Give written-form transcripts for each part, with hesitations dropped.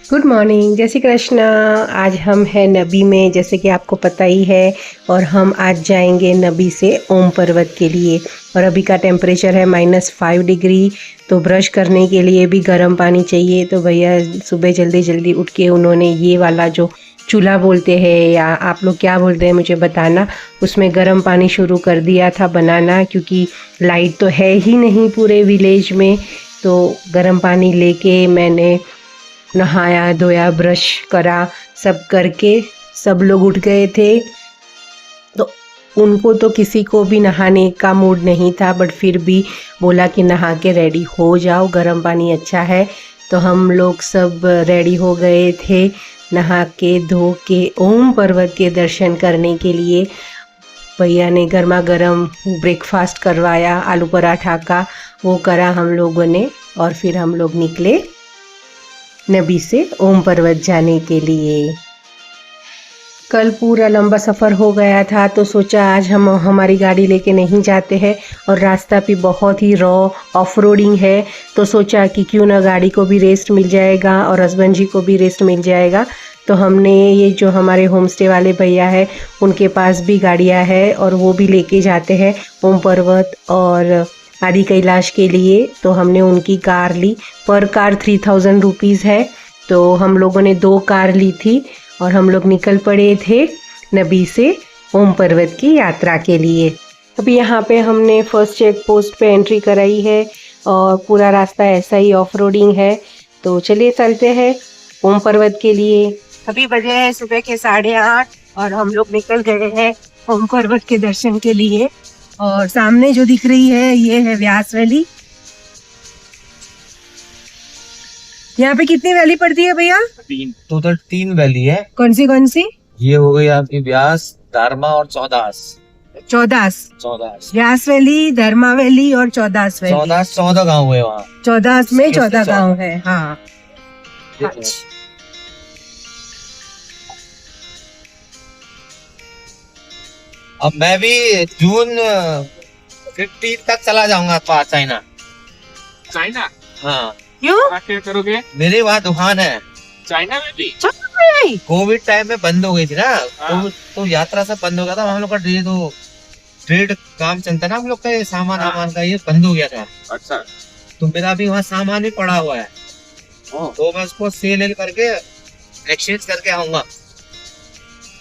Good morning, जय श्री कृष्ण। आज हम हैं नबी में, जैसे कि आपको पता ही है। और हम आज जाएंगे नबी से ओम पर्वत के लिए। और अभी का टेम्परेचर है -5 डिग्री। तो ब्रश करने के लिए भी गर्म पानी चाहिए। तो भैया सुबह जल्दी जल्दी उठ के उन्होंने ये वाला जो चूल्हा बोलते हैं या आप लोग क्या बोलते हैं मुझे बताना, उसमें गर्म पानी शुरू कर दिया था बनाना, क्योंकि लाइट तो है ही नहीं पूरे विलेज में। तो गर्म पानी लेके मैंने नहाया धोया, ब्रश करा, सब करके सब लोग उठ गए थे। तो उनको तो किसी को भी नहाने का मूड नहीं था, बट फिर भी बोला कि नहा के रेडी हो जाओ, गर्म पानी अच्छा है। तो हम लोग सब रेडी हो गए थे नहा के धो के ओम पर्वत के दर्शन करने के लिए। भैया ने गर्मा गर्म ब्रेकफास्ट करवाया, आलू पराठा का, वो करा हम लोगों ने। और फिर हम लोग निकले नबी से ओम पर्वत जाने के लिए। कल पूरा लंबा सफ़र हो गया था, तो सोचा आज हम हमारी गाड़ी लेके नहीं जाते हैं। और रास्ता भी बहुत ही रॉ ऑफ रोडिंग है, तो सोचा कि क्यों ना गाड़ी को भी रेस्ट मिल जाएगा और हस्बैंड जी को भी रेस्ट मिल जाएगा। तो हमने ये जो हमारे होम स्टे वाले भैया है, उनके पास भी गाड़ियाँ हैं और वो भी लेके जाते हैं ओम पर्वत और आदि कैलाश के लिए। तो हमने उनकी कार ली, पर कार 3000 रुपीज़ है। तो हम लोगों ने 2 कार ली थी और हम लोग निकल पड़े थे नबी से ओम पर्वत की यात्रा के लिए। अभी यहाँ पे हमने फर्स्ट चेक पोस्ट पे एंट्री कराई है और पूरा रास्ता ऐसा ही ऑफ रोडिंग है। तो चलिए चलते हैं ओम पर्वत के लिए। अभी बजे है सुबह के 8:30 और हम लोग निकल गए हैं ओम पर्वत के दर्शन के लिए। और सामने जो दिख रही है ये है व्यास वैली। यहाँ पे कितनी वैली पड़ती है भैया? टोटल 3 वैली है। कौन सी? ये हो गई आपकी व्यास, धर्मा और चौदास। व्यास वैली, धर्मा वैली और चौदास वैली। 14 गाँव है वहाँ। 14 में 14 गाँव है। हाँ। अब मैं भी जून 15 तक चला जाऊंगा चाइना। हाँ। क्यों? क्या करोगे? मेरे वहाँ दुकान है चाइना में भी। कोविड टाइम में बंद हो गई थी ना, तो यात्रा सब बंद हो गया था। हम लोग का ट्रेड काम चलता ना हम लोग का, सामान वामान का, ये बंद हो गया था। अच्छा। तो मेरा भी वहाँ सामान भी पड़ा हुआ है, तो मैं उसको सेल करके एक्सचेंज करके आऊंगा।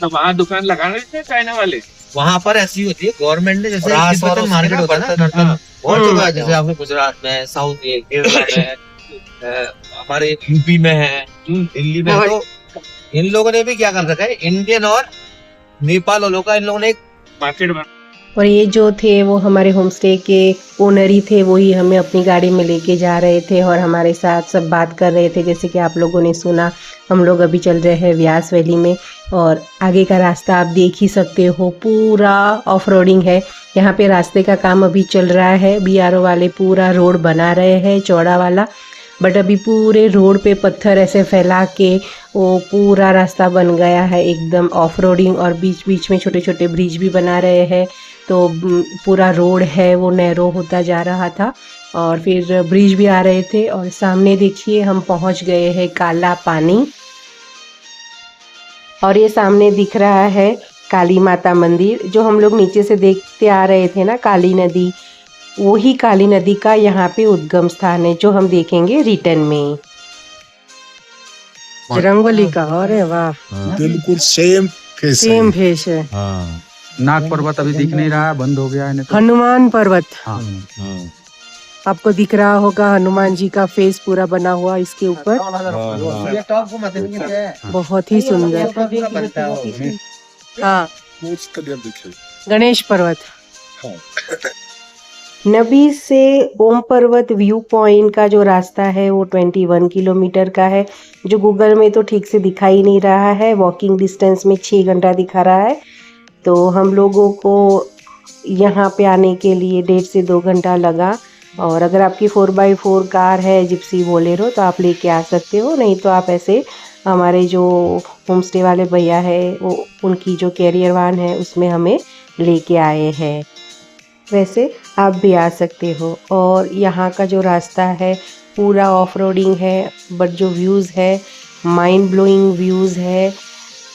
तो वहाँ दुकान लगा रहे थे चाइना वाले? वहाँ पर ऐसी होती है गवर्नमेंट ने, जैसे मार्केट होता है ना, बहुत जगह, जैसे आपके गुजरात में, साउथ केरला में, हमारे यूपी में है, दिल्ली में। तो इन लोगों ने भी क्या कर रखा है, इंडियन और नेपाल वालों का इन लोगों ने एक मार्केट बना। और ये जो थे वो हमारे होम स्टे के ओनर ही थे, वही हमें अपनी गाड़ी में लेके जा रहे थे और हमारे साथ सब बात कर रहे थे, जैसे कि आप लोगों ने सुना। हम लोग अभी चल रहे हैं व्यास वैली में और आगे का रास्ता आप देख ही सकते हो, पूरा ऑफ रोडिंग है। यहाँ पे रास्ते का काम अभी चल रहा है, BRO वाले पूरा रोड बना रहे हैं चौड़ा वाला। बट अभी पूरे रोड पे पत्थर ऐसे फैला के वो पूरा रास्ता बन गया है एकदम ऑफ रोडिंग। और बीच बीच में छोटे छोटे ब्रिज भी बना रहे हैं, तो पूरा रोड है वो नैरो होता जा रहा था और फिर ब्रिज भी आ रहे थे। और सामने देखिए हम पहुंच गए हैं काला पानी, और ये सामने दिख रहा है काली माता मंदिर, जो हम लोग नीचे से देखते आ रहे थे ना, काली नदी। वही काली नदी का यहाँ पे उद्गम स्थान है, जो हम देखेंगे रिटर्न में। रंगोली का, अरे वाह, बिल्कुल सेम फेस है। हाँ। नाग पर्वत अभी दिख नहीं रहा है, बंद हो गया है। हनुमान पर्वत, हाँ। आपको दिख रहा होगा हनुमान जी का फेस पूरा बना हुआ इसके ऊपर। बहुत ही सुंदर। हाँ, गणेश पर्वत। नबी से ओम पर्वत व्यू पॉइंट का जो रास्ता है वो 21 किलोमीटर का है, जो गूगल में तो ठीक से दिखाई नहीं रहा है। वॉकिंग डिस्टेंस में 6 घंटा दिखा रहा है। तो हम लोगों को यहाँ पे आने के लिए 1.5 से 2 घंटा लगा। और अगर आपकी 4x4 कार है, जिप्सी बोलेरो, तो आप लेके आ सकते हो, नहीं तो आप ऐसे हमारे जो होम स्टे वाले भैया है वो उनकी जो कैरियर वान है उसमें हमें लेके आए हैं। वैसे आप भी आ सकते हो। और यहाँ का जो रास्ता है पूरा ऑफ रोडिंग है, बट जो व्यूज़ है माइंड ब्लोइंग व्यूज़ है,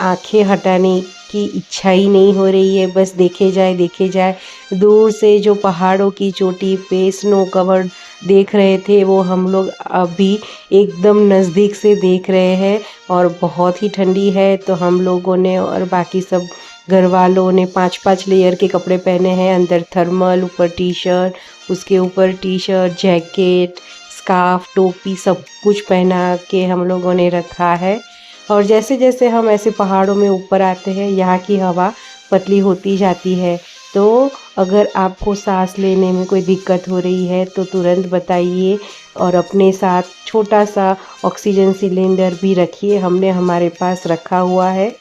आंखें हटाने की इच्छा ही नहीं हो रही है, बस देखे जाए। दूर से जो पहाड़ों की चोटी पे स्नो कवर्ड देख रहे थे वो हम लोग अभी एकदम नज़दीक से देख रहे हैं और बहुत ही ठंडी है। तो हम लोगों ने और बाकी सब घर वालों ने 5-5 लेयर के कपड़े पहने हैं, अंदर थर्मल, ऊपर टी शर्ट, उसके ऊपर टी शर्ट, जैकेट, स्कार्फ, टोपी सब कुछ पहना के हम लोगों ने रखा है। और जैसे जैसे हम ऐसे पहाड़ों में ऊपर आते हैं यहाँ की हवा पतली होती जाती है। तो अगर आपको सांस लेने में कोई दिक्कत हो रही है तो तुरंत बताइए और अपने साथ छोटा सा ऑक्सीजन सिलेंडर भी रखिए, हमने हमारे पास रखा हुआ है।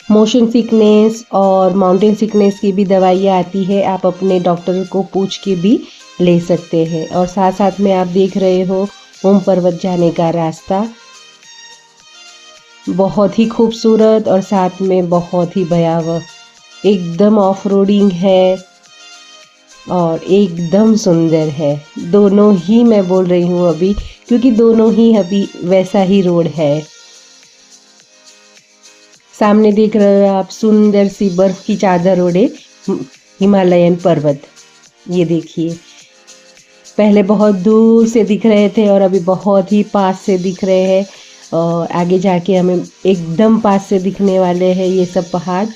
मोशन सिकनेस और माउंटेन सिकनेस की भी दवाइयाँ आती है, आप अपने डॉक्टर को पूछ के भी ले सकते हैं। और साथ साथ में आप देख रहे हो ओम पर्वत जाने का रास्ता, बहुत ही खूबसूरत और साथ में बहुत ही भयावह, एकदम ऑफ रोडिंग है और एकदम सुंदर है। दोनों ही मैं बोल रही हूँ अभी, क्योंकि दोनों ही अभी वैसा ही रोड है। सामने देख रहे हो आप सुंदर सी बर्फ की चादर ओढ़े हिमालयन पर्वत, ये देखिए। पहले बहुत दूर से दिख रहे थे और अभी बहुत ही पास से दिख रहे हैं और आगे जाके हमें एकदम पास से दिखने वाले हैं ये सब पहाड़।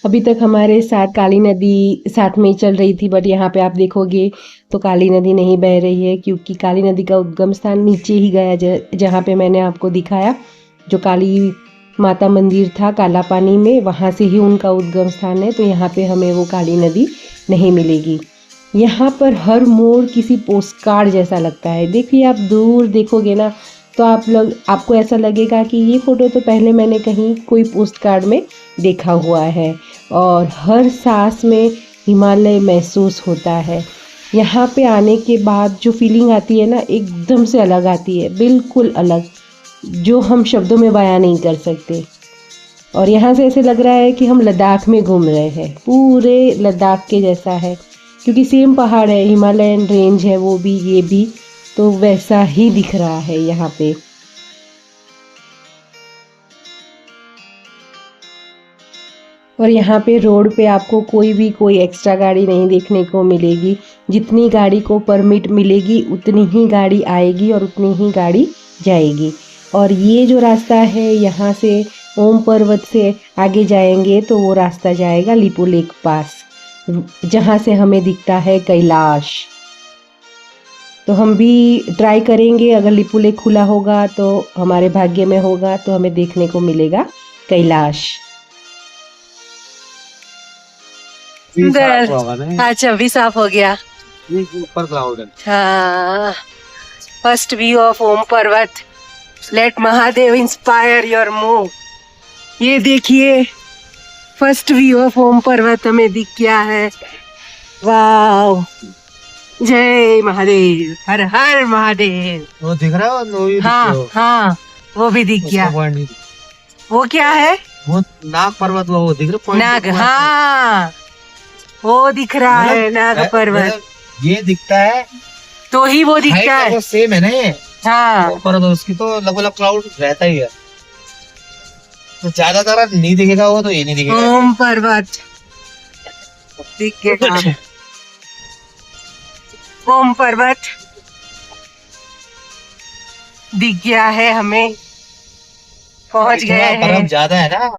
अभी तक हमारे साथ काली नदी साथ में ही चल रही थी, बट यहाँ पे आप देखोगे तो काली नदी नहीं बह रही है, क्योंकि काली नदी का उद्गम स्थान नीचे ही गया जहाँ पे मैंने आपको दिखाया, जो काली माता मंदिर था काला पानी में, वहाँ से ही उनका उद्गम स्थान है। तो यहाँ पे हमें वो काली नदी नहीं मिलेगी। यहाँ पर हर मोड़ किसी पोस्ट कार्ड जैसा लगता है। देखिए आप दूर देखोगे ना तो आपको ऐसा लगेगा कि ये फ़ोटो तो पहले मैंने कहीं कोई पोस्ट कार्ड में देखा हुआ है। और हर सांस में हिमालय महसूस होता है। यहाँ पे आने के बाद जो फीलिंग आती है ना, एकदम से अलग आती है, बिल्कुल अलग, जो हम शब्दों में बयां नहीं कर सकते। और यहाँ से ऐसे लग रहा है कि हम लद्दाख में घूम रहे हैं, पूरे लद्दाख के जैसा है, क्योंकि सेम पहाड़ है, हिमालयन रेंज है वो भी, ये भी, तो वैसा ही दिख रहा है यहाँ पे। और यहाँ पे रोड पे आपको कोई एक्स्ट्रा गाड़ी नहीं देखने को मिलेगी। जितनी गाड़ी को परमिट मिलेगी उतनी ही गाड़ी आएगी और उतनी ही गाड़ी जाएगी। और ये जो रास्ता है यहाँ से ओम पर्वत से आगे जाएंगे तो वो रास्ता जाएगा लिपू लेक पास, जहाँ से हमें दिखता है कैलाश। तो हम भी ट्राई करेंगे, अगर लिपू लेक खुला होगा तो हमारे भाग्य में होगा तो हमें देखने को मिलेगा कैलाश। अच्छा अभी साफ हो गया, ऊपर क्लाउड है। हाँ, first view of Om Parvat, let Mahadev inspire your move. ये देखिए फर्स्ट व्यू ऑफ ओम पर्वत हमें दिख गया है। वाव, जय महादेव, हर हर महादेव। वो दिख रहा है? हाँ हाँ, वो भी दिख गया। वो क्या है? वो नाग पर्वत, वो दिख रहा है? नाग, हाँ वो दिख रहा है नाग पर्वत। ये दिखता है तो ही वो दिखता है, सेम है ना ये। हाँ, पर उसकी तो लगभग क्लाउड रहता ही है, तो ज्यादातर नहीं दिखेगा वो, तो ये नहीं दिखेगा। ओम पर्वत दिख गया, ओम पर्वत दिख गया है, हमें पहुंच गए हैं। बर्फ ज्यादा है ना।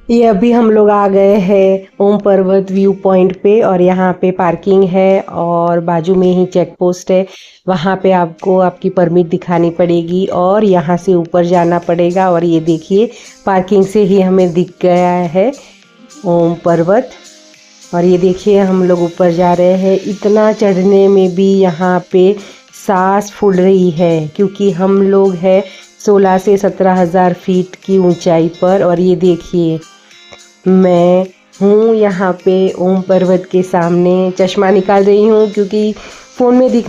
ये अभी हम लोग आ गए हैं ओम पर्वत व्यू पॉइंट पे और यहाँ पे पार्किंग है और बाजू में ही चेक पोस्ट है। वहाँ पे आपको आपकी परमिट दिखानी पड़ेगी और यहाँ से ऊपर जाना पड़ेगा। और ये देखिए पार्किंग से ही हमें दिख गया है ओम पर्वत। और ये देखिए हम लोग ऊपर जा रहे हैं। इतना चढ़ने में भी यहाँ पे सांस फूल रही है, क्योंकि हम लोग हैं 16 से 17,000 फीट की ऊंचाई पर। और ये देखिए मैं हूँ यहाँ पे ओम पर्वत के सामने, चश्मा निकाल रही हूँ क्योंकि फ़ोन में दिख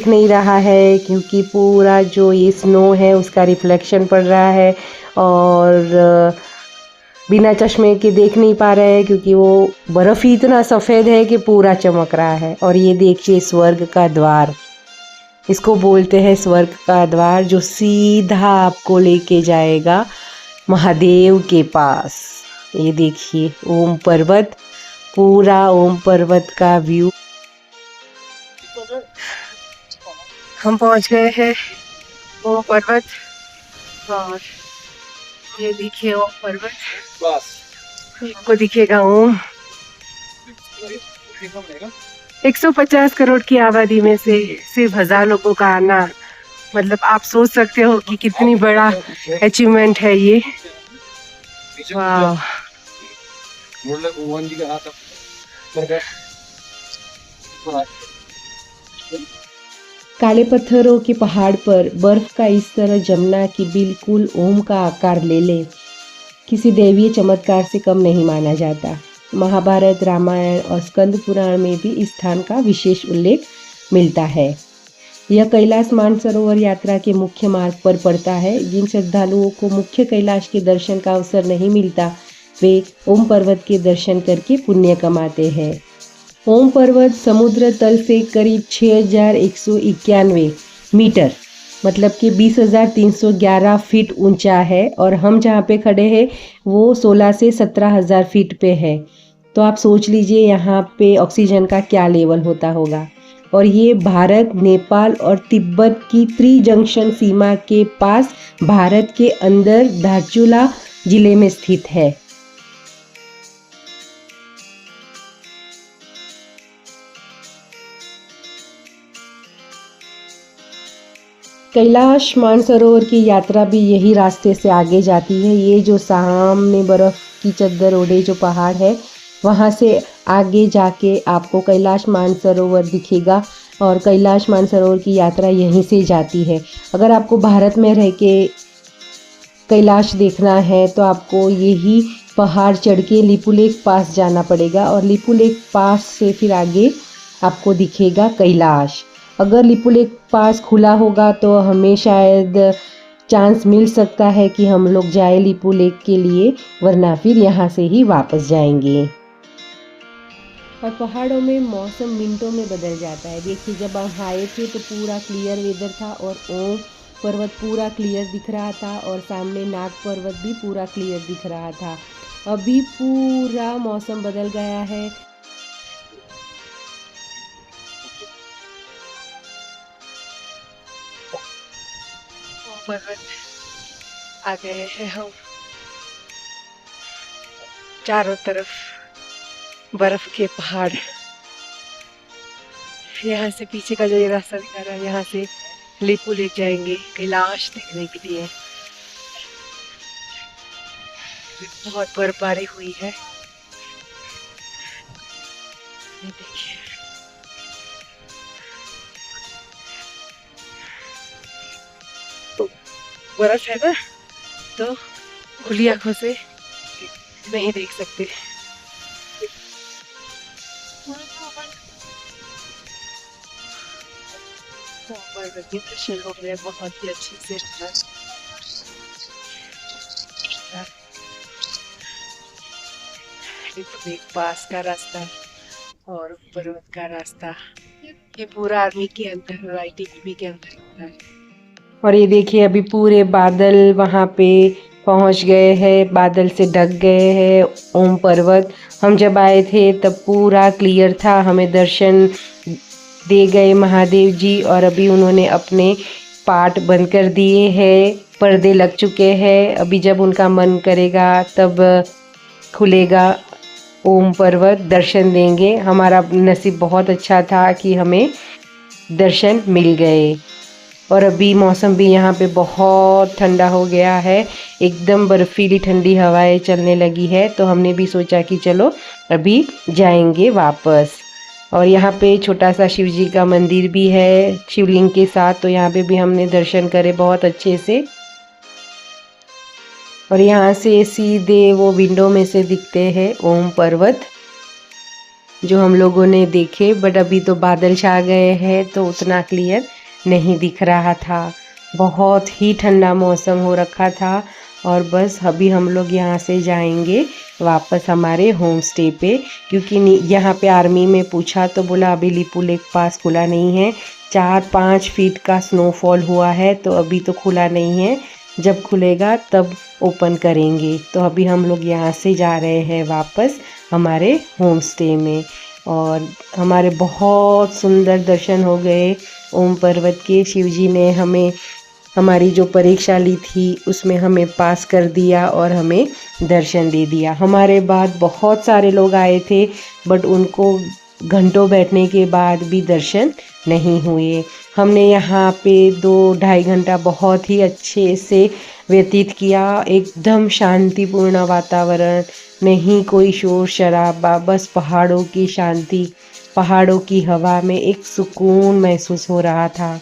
नहीं रहा है, क्योंकि पूरा जो ये स्नो है उसका रिफ्लेक्शन पड़ रहा है और बिना चश्मे के देख नहीं पा रहे हैं, क्योंकि वो बर्फ़ ही इतना सफ़ेद है कि पूरा चमक रहा है। और ये देखिए स्वर्ग का द्वार, इसको बोलते हैं स्वर्ग का द्वार, जो सीधा आपको लेके जाएगा महादेव के पास। ये देखिए ओम पर्वत, पूरा ओम पर्वत का व्यू। हम पहुंच गए हैं ओम पर्वत और ये देखिए ओम पर्वत, आपको दिखेगा ओम। 150 करोड़ की आबादी में से सिर्फ 1000 लोगों का आना, मतलब आप सोच सकते हो कि कितनी बड़ा अचीवमेंट है ये। वाह। काले पत्थरों के पहाड़ पर बर्फ का इस तरह जमना कि बिल्कुल ओम का आकार ले ले, किसी दैवीय चमत्कार से कम नहीं माना जाता। महाभारत, रामायण और स्कंद पुराण में भी इस स्थान का विशेष उल्लेख मिलता है। यह कैलाश मानसरोवर यात्रा के मुख्य मार्ग पर पड़ता है। जिन श्रद्धालुओं को मुख्य कैलाश के दर्शन का अवसर नहीं मिलता, वे ओम पर्वत के दर्शन करके पुण्य कमाते हैं। ओम पर्वत समुद्र तल से करीब 6191 मीटर, मतलब कि 20,311 फीट ऊंचा है, और हम जहाँ पे खड़े हैं वो 16 से 17,000 फीट पे है। तो आप सोच लीजिए यहाँ पे ऑक्सीजन का क्या लेवल होता होगा। और ये भारत, नेपाल और तिब्बत की त्रिजंक्शन सीमा के पास भारत के अंदर धारचूला जिले में स्थित है। कैलाश मानसरोवर की यात्रा भी यही रास्ते से आगे जाती है। ये जो सामने बर्फ़ की चद्दर ओढ़े जो पहाड़ है, वहाँ से आगे जाके आपको कैलाश मानसरोवर दिखेगा, और कैलाश मानसरोवर की यात्रा यहीं से जाती है। अगर आपको भारत में रह के कैलाश देखना है तो आपको यही पहाड़ चढ़ के लिपुलेख पास जाना पड़ेगा, और लिपुलेख पास से फिर आगे आपको दिखेगा कैलाश। अगर लिपुलेख पास खुला होगा तो हमें शायद चांस मिल सकता है कि हम लोग जाए लिपुलेख के लिए, वरना फिर यहाँ से ही वापस जाएंगे। और पहाड़ों में मौसम मिनटों में बदल जाता है। देखिए जब हम आए थे तो पूरा क्लियर वेदर था, और ओम पर्वत पूरा क्लियर दिख रहा था, और सामने नाग पर्वत भी पूरा क्लियर दिख रहा था। अभी पूरा मौसम बदल गया है। पर्वत आ गए हैं हम, चारों तरफ बर्फ के पहाड़। यहाँ से पीछे का जो ये रास्ता दिखा रहा है, यहाँ से लिपुलेख जाएंगे कैलाश देखने के लिए। बहुत बर्फबारी हुई है, ये देखिए। बर्फ है ना, तो खुली आंखों से नहीं देख सकते। दर्शन हो गया बहुत ही अच्छे से। एक पास का रास्ता और पर्वत का रास्ता, ये पूरा आर्मी के अंदर और ITBP के अंदर होता है। और ये देखिए अभी पूरे बादल वहाँ पे पहुँच गए हैं, बादल से ढक गए हैं ओम पर्वत। हम जब आए थे तब पूरा क्लियर था, हमें दर्शन दे गए महादेव जी, और अभी उन्होंने अपने पाट बंद कर दिए हैं, पर्दे लग चुके हैं। अभी जब उनका मन करेगा तब खुलेगा ओम पर्वत, दर्शन देंगे। हमारा नसीब बहुत अच्छा था कि हमें दर्शन मिल गए। और अभी मौसम भी यहाँ पे बहुत ठंडा हो गया है, एकदम बर्फीली ठंडी हवाएं चलने लगी है। तो हमने भी सोचा कि चलो अभी जाएंगे वापस। और यहाँ पे छोटा सा शिव जी का मंदिर भी है शिवलिंग के साथ, तो यहाँ पे भी हमने दर्शन करे बहुत अच्छे से। और यहाँ से सीधे वो विंडो में से दिखते हैं ओम पर्वत जो हम लोगों ने देखे, बट अभी तो बादल छा गए हैं तो उतना क्लियर नहीं दिख रहा था। बहुत ही ठंडा मौसम हो रखा था, और बस अभी हम लोग यहाँ से जाएंगे वापस हमारे होम स्टे पे, क्योंकि यहाँ पे आर्मी में पूछा तो बोला अभी लिपू लेक पास खुला नहीं है, 4-5 फीट का स्नोफॉल हुआ है तो अभी तो खुला नहीं है, जब खुलेगा तब ओपन करेंगे। तो अभी हम लोग यहाँ से जा रहे हैं वापस हमारे होम स्टे में। और हमारे बहुत सुंदर दर्शन हो गए ओम पर्वत के। शिव जी ने हमें हमारी जो परीक्षा ली थी उसमें हमें पास कर दिया और हमें दर्शन दे दिया। हमारे बाद बहुत सारे लोग आए थे बट उनको घंटों बैठने के बाद भी दर्शन नहीं हुए। हमने यहाँ पे 2-2.5 घंटा बहुत ही अच्छे से व्यतीत किया। एकदम शांतिपूर्ण वातावरण, नहीं कोई शोर शराबा, बस पहाड़ों की शांति, पहाड़ों की हवा में एक सुकून महसूस हो रहा था।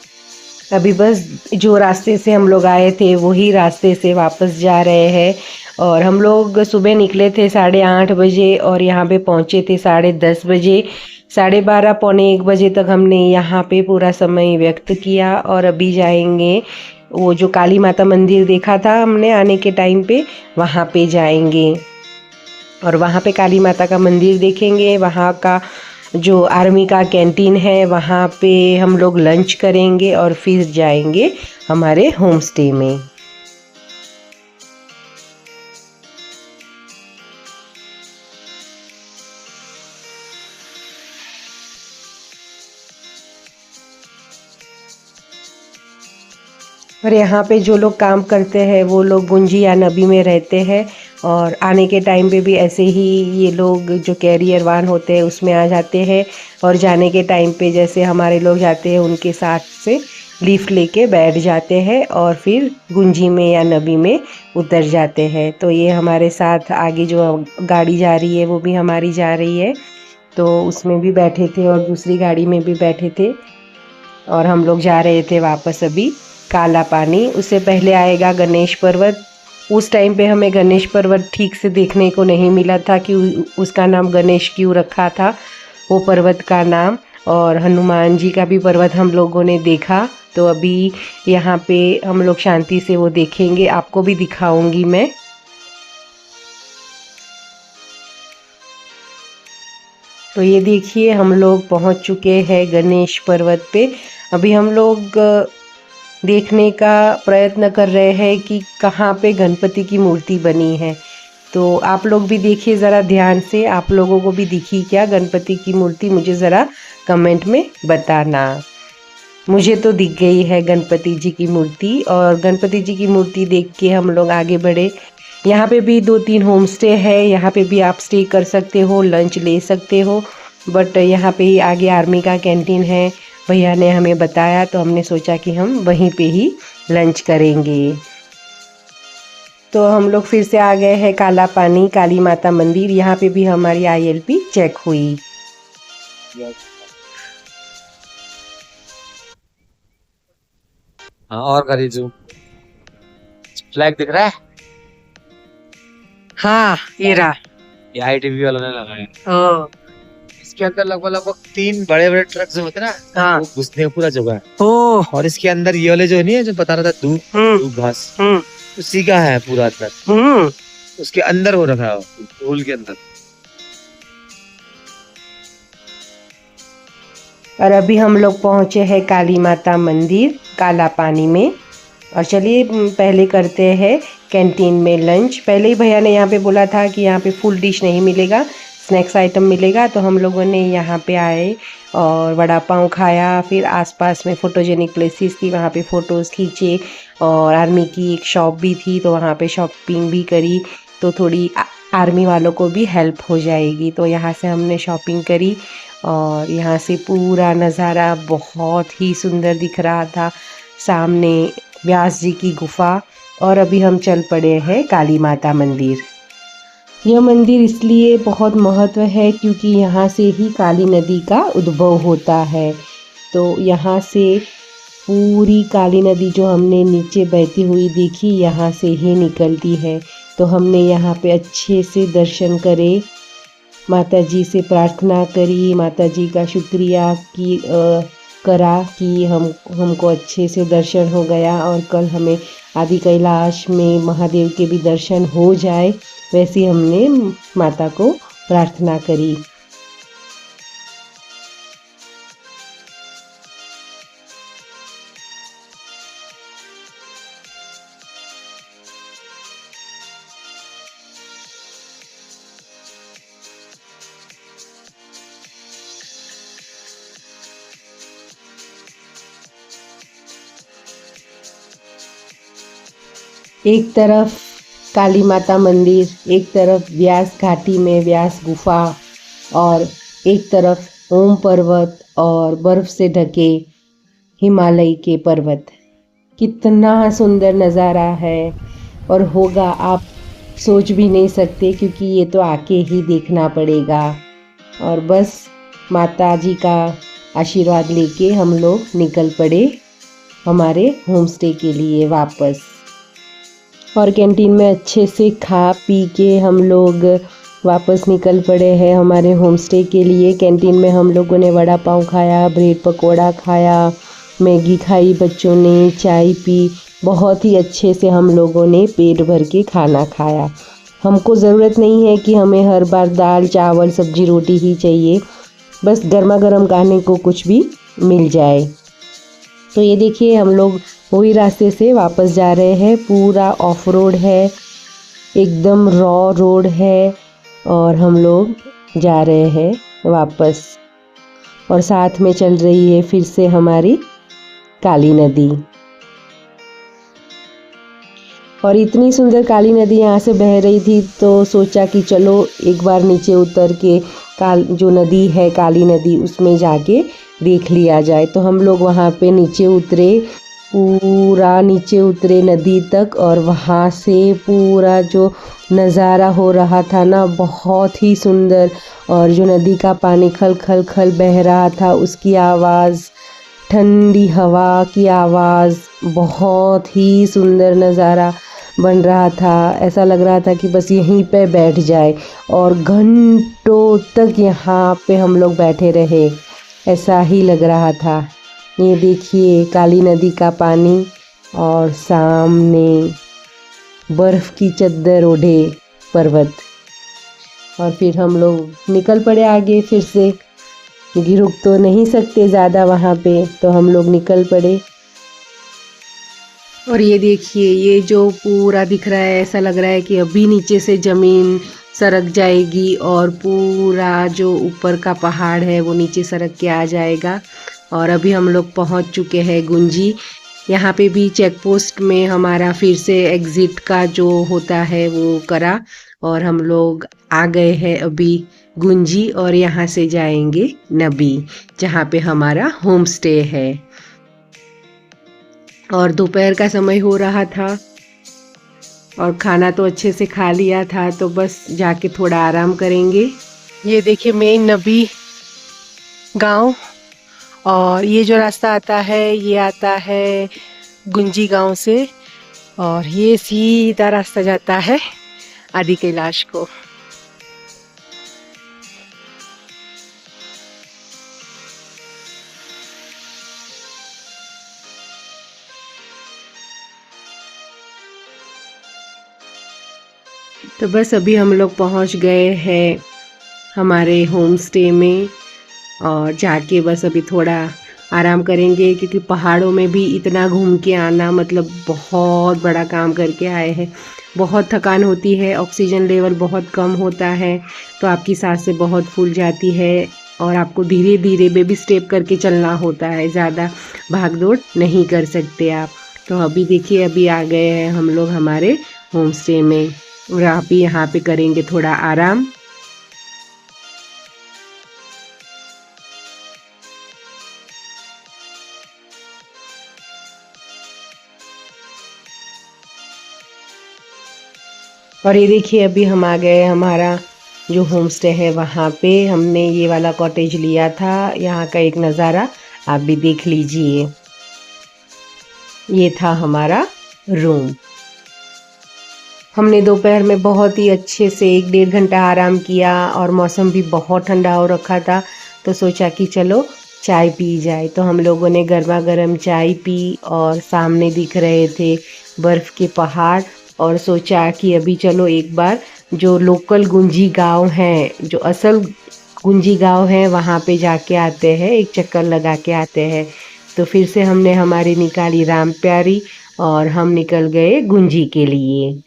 अभी बस जो रास्ते से हम लोग आए थे वही रास्ते से वापस जा रहे हैं। और हम लोग सुबह निकले थे 8:30 बजे और यहाँ पे पहुँचे थे 10:30 बजे। 12:30 पौने 1 बजे तक हमने यहाँ पे पूरा समय व्यक्त किया। और अभी जाएंगे वो जो काली माता मंदिर देखा था हमने आने के टाइम पे, वहाँ पे जाएंगे और वहाँ पे काली माता का मंदिर देखेंगे। वहाँ का जो आर्मी का कैंटीन है वहाँ पे हम लोग लंच करेंगे और फिर जाएंगे हमारे होम स्टे में। और यहाँ पे जो लोग काम करते हैं वो लोग गुंजी या नबी में रहते हैं और आने के टाइम पे भी ऐसे ही ये लोग जो कैरियर वान होते हैं उसमें आ जाते हैं और जाने के टाइम पे जैसे हमारे लोग जाते हैं उनके साथ से लिफ्ट लेके बैठ जाते हैं और फिर गुंजी में या नबी में उतर जाते हैं। तो ये हमारे साथ आगे जो गाड़ी जा रही है वो भी हमारी जा रही है, तो उसमें भी बैठे थे और दूसरी गाड़ी में भी बैठे थे और हम लोग जा रहे थे वापस अभी काला पानी। उससे पहले आएगा गणेश पर्वत। उस टाइम पे हमें गणेश पर्वत ठीक से देखने को नहीं मिला था कि उसका नाम गणेश क्यों रखा था वो पर्वत का नाम। और हनुमान जी का भी पर्वत हम लोगों ने देखा। तो अभी यहाँ पे हम लोग शांति से वो देखेंगे, आपको भी दिखाऊंगी मैं। तो ये देखिए हम लोग पहुँच चुके हैं गणेश पर्वत पे। अभी हम लोग देखने का प्रयत्न कर रहे हैं कि कहाँ पे गणपति की मूर्ति बनी है। तो आप लोग भी देखिए ज़रा ध्यान से, आप लोगों को भी दिखी क्या गणपति की मूर्ति, मुझे ज़रा कमेंट में बताना। मुझे तो दिख गई है गणपति जी की मूर्ति। और गणपति जी की मूर्ति देख के हम लोग आगे बढ़े। यहाँ पे भी 2-3 होम स्टे है, यहाँ पे भी आप स्टे कर सकते हो, लंच ले सकते हो। बट यहाँ पे ही आगे आर्मी का कैंटीन है, भैया ने हमें बताया तो हमने सोचा कि हम वहीं पे ही लंच करेंगे। तो हम लोग फिर से आ गए हैं काला पानी काली माता मंदिर। यहाँ पे भी हमारी ILP चेक हुई। हाँ और करी जो फ्लैग दिख रहा है, हाँ ये रहा। ये ITV वालों ने लगाया। ओ, इसके अंदर लगभग 3 बड़े-बड़े ट्रक जो होते हैं ना, हाँ। वो घुसने का पूरा जगह है। ओ, और इसके अंदर ये वाले जो नहीं है जो बता रहा था दूब घास, उसी का है पूरा अंदर। उसके अंदर वो रखा है होल के अंदर। और अभी हम लोग पहुँचे हैं काली माता मंदिर काला पानी में। और चलिए पहले करते हैं कैंटीन में लंच। पहले ही भैया ने यहाँ पे बोला था कि यहाँ पे फुल डिश नहीं मिलेगा, स्नैक्स आइटम मिलेगा। तो हम लोगों ने यहाँ पे आए और वड़ा पाव खाया। फिर आसपास में फ़ोटोजेनिक प्लेसेस थी, वहाँ पे फ़ोटोज़ खींचे। और आर्मी की एक शॉप भी थी तो वहाँ पे शॉपिंग भी करी, तो थोड़ी आर्मी वालों को भी हेल्प हो जाएगी। तो यहाँ से हमने शॉपिंग करी और यहाँ से पूरा नज़ारा बहुत ही सुंदर दिख रहा था, सामने व्यास जी की गुफा। और अभी हम चल पड़े हैं काली माता मंदिर। यह मंदिर इसलिए बहुत महत्व है क्योंकि यहाँ से ही काली नदी का उद्भव होता है। तो यहाँ से पूरी काली नदी जो हमने नीचे बहती हुई देखी, यहाँ से ही निकलती है। तो हमने यहाँ पे अच्छे से दर्शन करे, माता जी से प्रार्थना करी, माता जी का शुक्रिया करा कि हमको अच्छे से दर्शन हो गया और कल हमें आदि कैलाश में महादेव के भी दर्शन हो जाए। वैसी हमने माता को प्रार्थना करी। एक तरफ काली माता मंदिर, एक तरफ व्यास घाटी में व्यास गुफा और एक तरफ ओम पर्वत और बर्फ से ढके हिमालय के पर्वत। कितना सुंदर नज़ारा है और होगा, आप सोच भी नहीं सकते, क्योंकि ये तो आके ही देखना पड़ेगा। और बस माता जी का आशीर्वाद लेके हम लोग निकल पड़े हमारे होम स्टे के लिए वापस। और कैंटीन में अच्छे से खा पी के हम लोग वापस निकल पड़े हैं हमारे होम स्टे के लिए। कैंटीन में हम लोगों ने वड़ा पाव खाया, ब्रेड पकोड़ा खाया, मैगी खाई, बच्चों ने चाय पी। बहुत ही अच्छे से हम लोगों ने पेट भर के खाना खाया। हमको ज़रूरत नहीं है कि हमें हर बार दाल चावल सब्जी रोटी ही चाहिए, बस गर्मा गर्म खाने को कुछ भी मिल जाए। तो ये देखिए हम लोग वही रास्ते से वापस जा रहे हैं। पूरा ऑफ रोड है, एकदम रॉ रोड है और हम लोग जा रहे हैं वापस। और साथ में चल रही है फिर से हमारी काली नदी। और इतनी सुंदर काली नदी यहाँ से बह रही थी तो सोचा कि चलो एक बार नीचे उतर के जो नदी है काली नदी उसमें जाके देख लिया जाए। तो हम लोग वहाँ पे नीचे उतरे, पूरा नीचे उतरे नदी तक, और वहाँ से पूरा जो नज़ारा हो रहा था ना, बहुत ही सुंदर। और जो नदी का पानी खल खल खल बह रहा था, उसकी आवाज़, ठंडी हवा की आवाज़, बहुत ही सुंदर नज़ारा बन रहा था। ऐसा लग रहा था कि बस यहीं पे बैठ जाए और घंटों तक यहाँ पे हम लोग बैठे रहे, ऐसा ही लग रहा था। ये देखिए काली नदी का पानी और सामने बर्फ़ की चद्दर ओढ़े पर्वत। और फिर हम लोग निकल पड़े आगे फिर से, क्योंकि रुक तो नहीं सकते ज़्यादा वहाँ पे, तो हम लोग निकल पड़े। और ये देखिए ये जो पूरा दिख रहा है, ऐसा लग रहा है कि अभी नीचे से ज़मीन सरक जाएगी और पूरा जो ऊपर का पहाड़ है वो नीचे सरक के आ जाएगा। और अभी हम लोग पहुंच चुके हैं गुंजी। यहाँ पे भी चेक पोस्ट में हमारा फिर से एग्ज़िट का जो होता है वो करा और हम लोग आ गए हैं अभी गुंजी। और यहाँ से जाएंगे नबी, जहाँ पे हमारा होम स्टे है। और दोपहर का समय हो रहा था और खाना तो अच्छे से खा लिया था, तो बस जाके थोड़ा आराम करेंगे। ये देखिए मेन नबी गांव, और ये जो रास्ता आता है ये आता है गुंजी गांव से, और ये सीधा रास्ता जाता है आदि कैलाश को। तो बस अभी हम लोग पहुंच गए हैं हमारे होम स्टे में, और जाके बस अभी थोड़ा आराम करेंगे, क्योंकि पहाड़ों में भी इतना घूम के आना मतलब बहुत बड़ा काम करके आए हैं। बहुत थकान होती है, ऑक्सीजन लेवल बहुत कम होता है, तो आपकी सांसें बहुत फूल जाती है और आपको धीरे धीरे बेबी स्टेप करके चलना होता है, ज़्यादा भाग दौड़ नहीं कर सकते आप। तो अभी देखिए अभी आ गए हैं हम लोग हमारे होम स्टे में, और आप भी यहाँ पे करेंगे थोड़ा आराम। और ये देखिए अभी हम आ गए, हमारा जो होम स्टे है वहाँ पे हमने ये वाला कॉटेज लिया था। यहाँ का एक नज़ारा आप भी देख लीजिए। ये था हमारा रूम। हमने दोपहर में बहुत ही अच्छे से 1-1.5 घंटा आराम किया और मौसम भी बहुत ठंडा हो रखा था, तो सोचा कि चलो चाय पी जाए। तो हम लोगों ने गर्मा गर्म चाय पी और सामने दिख रहे थे बर्फ़ के पहाड़, और सोचा कि अभी चलो एक बार जो लोकल गुंजी गांव हैं, जो असल गुंजी गांव है, वहाँ पे जाके आते हैं, एक चक्कर लगा के आते हैं। तो फिर से हमने हमारी निकाली राम प्यारी और हम निकल गए गुंजी के लिए।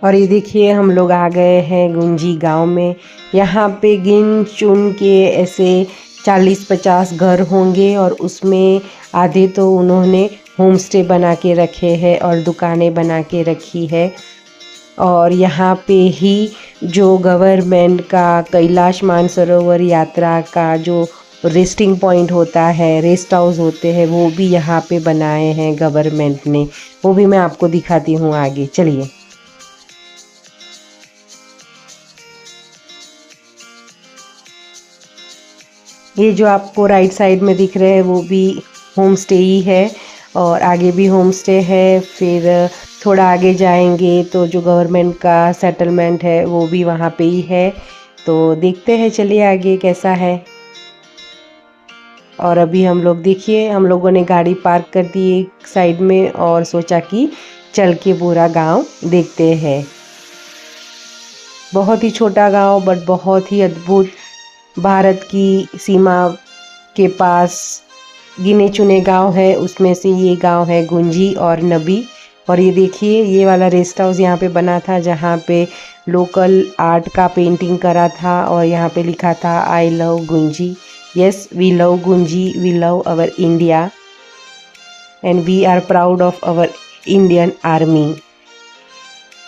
और ये देखिए हम लोग आ गए हैं गुंजी गांव में। यहाँ पे गिन चुन के ऐसे 40-50 घर होंगे और उसमें आधे तो उन्होंने होम स्टे बना के रखे हैं और दुकानें बना के रखी है। और यहाँ पे ही जो गवर्नमेंट का कैलाश मानसरोवर यात्रा का जो रेस्टिंग पॉइंट होता है, रेस्ट हाउस होते हैं, वो भी यहाँ पे बनाए हैं गवर्नमेंट ने। वो भी मैं आपको दिखाती हूँ आगे, चलिए। ये जो आपको राइट साइड में दिख रहे हैं वो भी होम स्टे ही है और आगे भी होम स्टे है। फिर थोड़ा आगे जाएंगे तो जो गवर्नमेंट का सेटलमेंट है वो भी वहाँ पे ही है। तो देखते हैं, चलिए आगे कैसा है। और अभी हम लोग देखिए, हम लोगों ने गाड़ी पार्क कर दी एक साइड में और सोचा कि चल के पूरा गांव देखते हैं। बहुत ही छोटा गांव बट बहुत ही अद्भुत, भारत की सीमा के पास गिने चुने गांव है, उसमें से ये गांव है गुंजी और नबी। और ये देखिए, ये वाला रेस्ट हाउस यहाँ पे बना था जहाँ पे लोकल आर्ट का पेंटिंग करा था और यहाँ पे लिखा था I love Gunji, yes we love Gunji, we love our India and we are proud of our Indian army.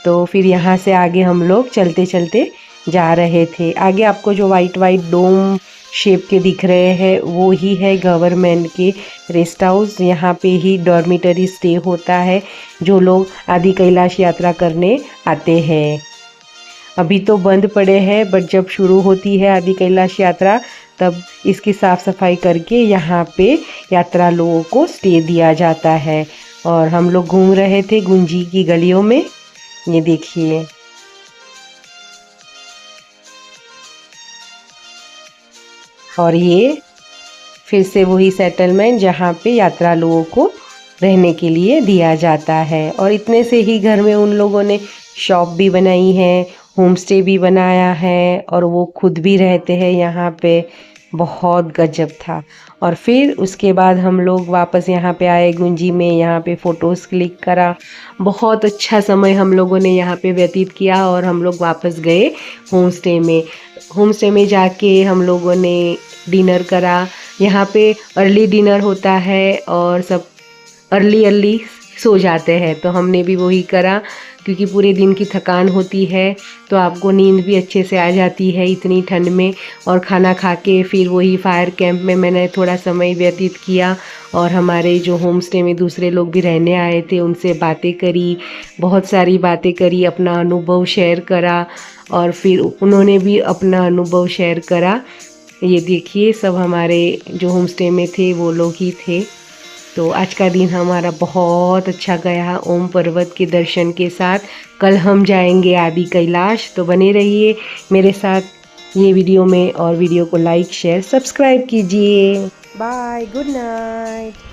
तो फिर यहाँ से आगे हम लोग चलते चलते जा रहे थे। आगे आपको जो वाइट डोम शेप के दिख रहे हैं वो ही है गवर्नमेंट के रेस्ट हाउस। यहाँ पे ही डॉर्मिटरी स्टे होता है जो लोग आदि कैलाश यात्रा करने आते हैं। अभी तो बंद पड़े हैं बट जब शुरू होती है आदि कैलाश यात्रा तब इसकी साफ़ सफाई करके यहाँ पे यात्रा लोगों को स्टे दिया जाता है। और हम लोग घूम रहे थे गुंजी की गलियों में, ये देखिए। और ये फिर से वही सेटलमेंट जहाँ पे यात्रा लोगों को रहने के लिए दिया जाता है। और इतने से ही घर में उन लोगों ने शॉप भी बनाई है, होम स्टे भी बनाया है और वो खुद भी रहते हैं यहाँ पे। बहुत गजब था। और फिर उसके बाद हम लोग वापस यहाँ पे आए गुंजी में, यहाँ पे फ़ोटोज़ क्लिक करा। बहुत अच्छा समय हम लोगों ने यहाँ पे व्यतीत किया और हम लोग वापस गए होम स्टे में। होम स्टे में जाके हम लोगों ने डिनर करा। यहाँ पे अर्ली डिनर होता है और सब अर्ली सो जाते हैं, तो हमने भी वही करा क्योंकि पूरे दिन की थकान होती है तो आपको नींद भी अच्छे से आ जाती है इतनी ठंड में। और खाना खा के फिर वही फायर कैंप में मैंने थोड़ा समय व्यतीत किया और हमारे जो होम स्टे में दूसरे लोग भी रहने आए थे उनसे बातें करी, बहुत सारी बातें करी, अपना अनुभव शेयर करा और फिर उन्होंने भी अपना अनुभव शेयर करा। ये देखिए, सब हमारे जो होम स्टे में थे वो लोग ही थे। तो आज का दिन हमारा बहुत अच्छा गया ओम पर्वत के दर्शन के साथ। कल हम जाएंगे आदि कैलाश, तो बने रहिए मेरे साथ ये वीडियो में और वीडियो को लाइक शेयर सब्सक्राइब कीजिए। Bye, good night.